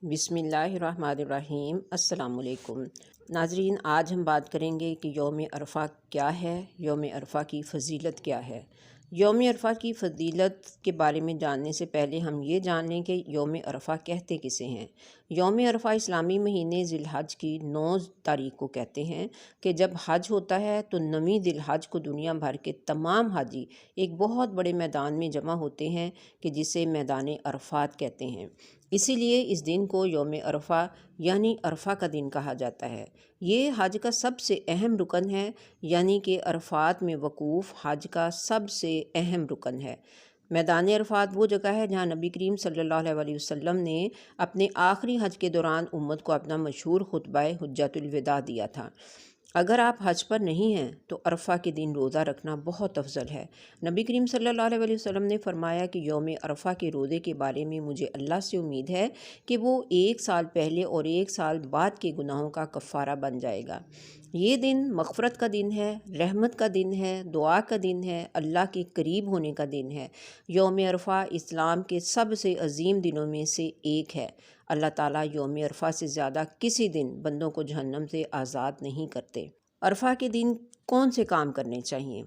بسم اللہ الرحمن الرحیم۔ السلام علیکم ناظرین، آج ہم بات کریں گے کہ یوم عرفہ کیا ہے، یوم عرفہ کی فضیلت کیا ہے۔ یوم عرفہ کی فضیلت کے بارے میں جاننے سے پہلے ہم یہ جان لیں کہ یوم عرفہ کہتے کسے ہیں۔ یوم عرفہ اسلامی مہینے ذی الحج کی 9 تاریخ کو کہتے ہیں کہ جب حج ہوتا ہے تو 9ویں ذی الحج کو دنیا بھر کے تمام حاجی ایک بہت بڑے میدان میں جمع ہوتے ہیں کہ جسے میدان عرفات کہتے ہیں۔ اسی لیے اس دن کو یوم عرفہ یعنی عرفہ کا دن کہا جاتا ہے۔ یہ حج کا سب سے اہم رکن ہے، یعنی کہ عرفات میں وقوف حج کا سب سے اہم رکن ہے۔ میدان عرفات وہ جگہ ہے جہاں نبی کریم صلی اللہ علیہ وسلم نے اپنے آخری حج کے دوران امت کو اپنا مشہور خطبہ حجۃ الوداع دیا تھا۔ اگر آپ حج پر نہیں ہیں تو عرفہ کے دن روزہ رکھنا بہت افضل ہے۔ نبی کریم صلی اللہ علیہ وسلم نے فرمایا کہ یوم عرفہ کے روزے کے بارے میں مجھے اللہ سے امید ہے کہ وہ 1 سال پہلے اور 1 سال بعد کے گناہوں کا کفارہ بن جائے گا۔ یہ دن مغفرت کا دن ہے، رحمت کا دن ہے، دعا کا دن ہے، اللہ کے قریب ہونے کا دن ہے۔ یوم عرفہ اسلام کے سب سے عظیم دنوں میں سے ایک ہے۔ اللہ تعالیٰ یوم عرفہ سے زیادہ کسی دن بندوں کو جہنم سے آزاد نہیں کرتے۔ عرفہ کے دن کون سے کام کرنے چاہیے؟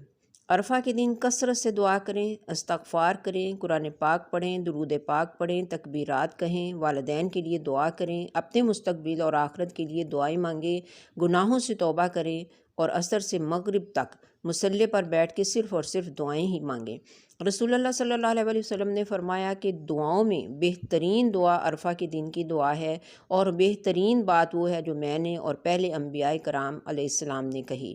عرفہ کے دن کثرت سے دعا کریں، استغفار کریں، قرآن پاک پڑھیں، درود پاک پڑھیں، تکبیرات کہیں، والدین کے لیے دعا کریں، اپنے مستقبل اور آخرت کے لیے دعائیں مانگیں، گناہوں سے توبہ کریں اور عصر سے مغرب تک مصلی پر بیٹھ کے صرف اور صرف دعائیں ہی مانگیں۔ رسول اللہ صلی اللہ علیہ وسلم نے فرمایا کہ دعاؤں میں بہترین دعا عرفہ کے دن کی دعا ہے، اور بہترین بات وہ ہے جو میں نے اور پہلے انبیاء کرام علیہ السلام نے کہی: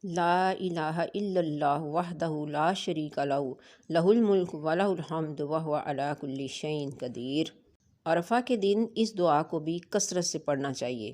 لا الہ الا اللہ وحدہ لا شریک لہ لہ الملک ولہ الحمد وہو علی کل شیء قدیر۔ عرفہ کے دن اس دعا کو بھی کثرت سے پڑھنا چاہیے: